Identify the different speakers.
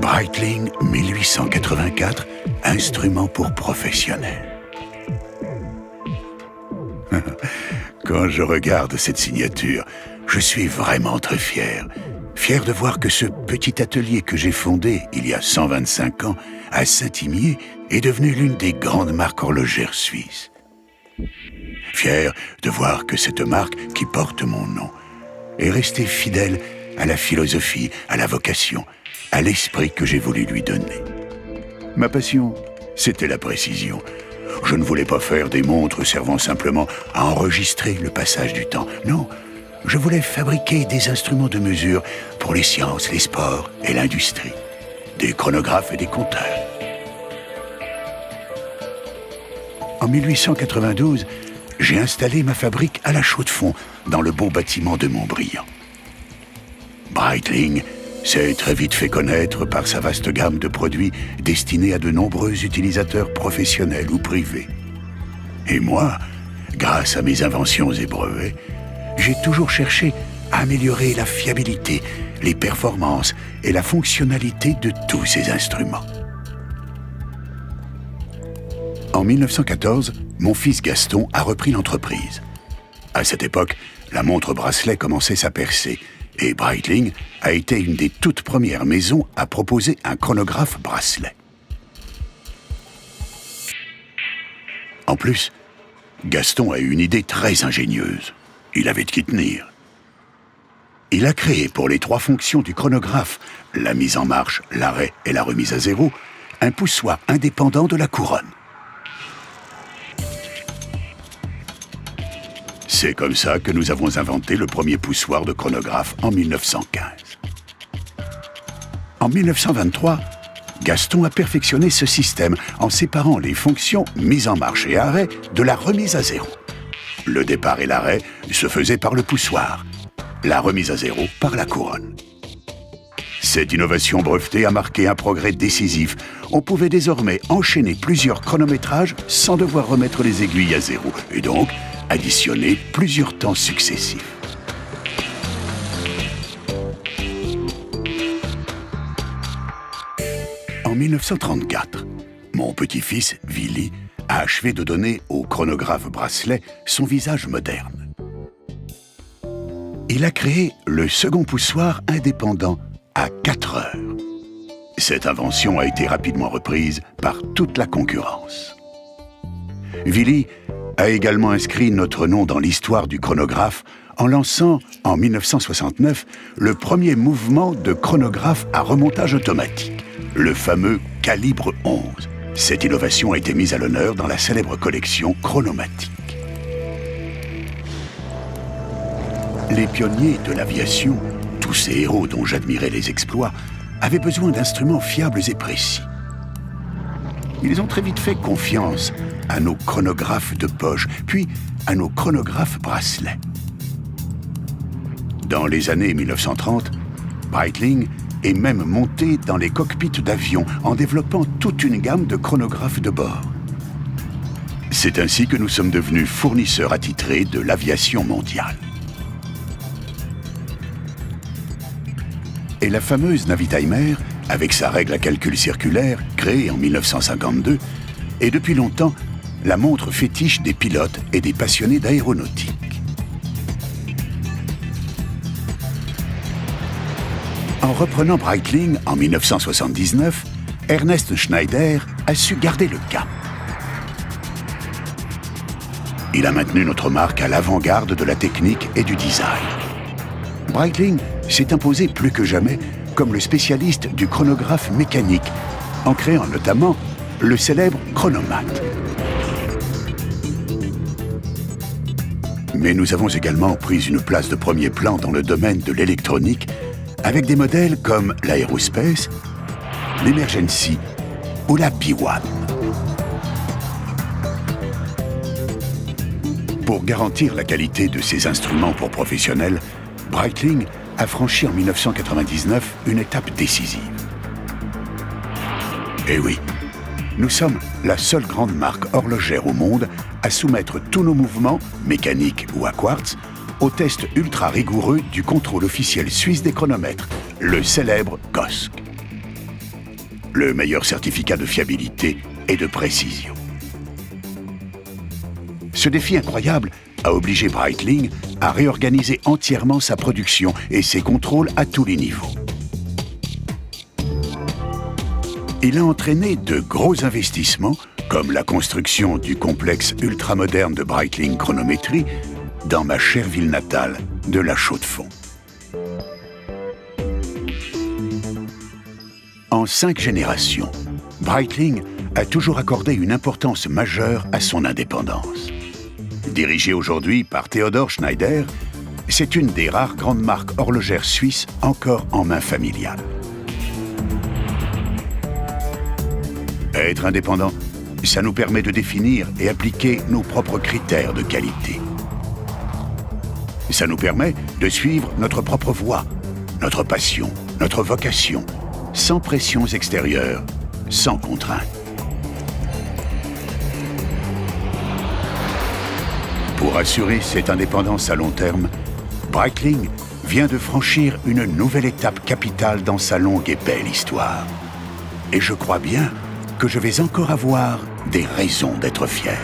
Speaker 1: Breitling 1884, instrument pour professionnels. Quand je regarde cette signature, je suis vraiment très fier. Fier de voir que ce petit atelier que j'ai fondé il y a 125 ans à Saint-Imier est devenu l'une des grandes marques horlogères suisses. Fier de voir que cette marque qui porte mon nom est restée fidèle à la philosophie, à la vocation, à l'esprit que j'ai voulu lui donner. Ma passion, c'était la précision. Je ne voulais pas faire des montres servant simplement à enregistrer le passage du temps. Non, je voulais fabriquer des instruments de mesure pour les sciences, les sports et l'industrie. Des chronographes et des compteurs. En 1892, j'ai installé ma fabrique à la Chaux-de-Fonds, dans le beau bâtiment de Montbriand. Breitling s'est très vite fait connaître par sa vaste gamme de produits destinés à de nombreux utilisateurs professionnels ou privés. Et moi, grâce à mes inventions et brevets, j'ai toujours cherché à améliorer la fiabilité, les performances et la fonctionnalité de tous ces instruments. En 1914, mon fils Gaston a repris l'entreprise. À cette époque, la montre bracelet commençait sa percée et Breitling a été une des toutes premières maisons à proposer un chronographe bracelet. En plus, Gaston a eu une idée très ingénieuse. Il avait de qui tenir. Il a créé pour les 3 fonctions du chronographe, la mise en marche, l'arrêt et la remise à zéro, un poussoir indépendant de la couronne. C'est comme ça que nous avons inventé le premier poussoir de chronographe en 1915. En 1923, Gaston a perfectionné ce système en séparant les fonctions mise en marche et arrêt de la remise à zéro. Le départ et l'arrêt se faisaient par le poussoir, la remise à zéro par la couronne. Cette innovation brevetée a marqué un progrès décisif. On pouvait désormais enchaîner plusieurs chronométrages sans devoir remettre les aiguilles à zéro, et donc additionner plusieurs temps successifs. En 1934, mon petit-fils, Willy, a achevé de donner au chronographe bracelet son visage moderne. Il a créé le second poussoir indépendant à 4 heures. Cette invention a été rapidement reprise par toute la concurrence. Willy a également inscrit notre nom dans l'histoire du chronographe en lançant, en 1969, le premier mouvement de chronographe à remontage automatique, le fameux Calibre 11. Cette innovation a été mise à l'honneur dans la célèbre collection Chronomatique. Les pionniers de l'aviation, tous ces héros dont j'admirais les exploits, avaient besoin d'instruments fiables et précis. Ils ont très vite fait confiance à nos chronographes de poche, puis à nos chronographes bracelets. Dans les années 1930, Breitling est même monté dans les cockpits d'avions en développant toute une gamme de chronographes de bord. C'est ainsi que nous sommes devenus fournisseurs attitrés de l'aviation mondiale. Et la fameuse Navitimer, avec sa règle à calcul circulaire, créée en 1952, est depuis longtemps la montre fétiche des pilotes et des passionnés d'aéronautique. En reprenant Breitling en 1979, Ernest Schneider a su garder le cap. Il a maintenu notre marque à l'avant-garde de la technique et du design. Breitling s'est imposé plus que jamais comme le spécialiste du chronographe mécanique, en créant notamment le célèbre Chronomat. Mais nous avons également pris une place de premier plan dans le domaine de l'électronique avec des modèles comme l'Aerospace, l'Emergency ou la P1. Pour garantir la qualité de ces instruments pour professionnels, Breitling a franchi en 1999 une étape décisive. Eh oui, nous sommes la seule grande marque horlogère au monde à soumettre tous nos mouvements, mécaniques ou à quartz, au test ultra rigoureux du contrôle officiel suisse des chronomètres, le célèbre COSC. le meilleur certificat de fiabilité et de précision. Ce défi incroyable a obligé Breitling à réorganiser entièrement sa production et ses contrôles à tous les niveaux. Il a entraîné de gros investissements, comme la construction du complexe ultramoderne de Breitling Chronométrie, dans ma chère ville natale de La Chaux-de-Fonds. En 5 générations, Breitling a toujours accordé une importance majeure à son indépendance. Dirigée aujourd'hui par Theodor Schneider, c'est une des rares grandes marques horlogères suisses encore en main familiale. Être indépendant, ça nous permet de définir et appliquer nos propres critères de qualité. Ça nous permet de suivre notre propre voie, notre passion, notre vocation, sans pressions extérieures, sans contraintes. Pour assurer cette indépendance à long terme, Breitling vient de franchir une nouvelle étape capitale dans sa longue et belle histoire. Et je crois bien que je vais encore avoir des raisons d'être fier.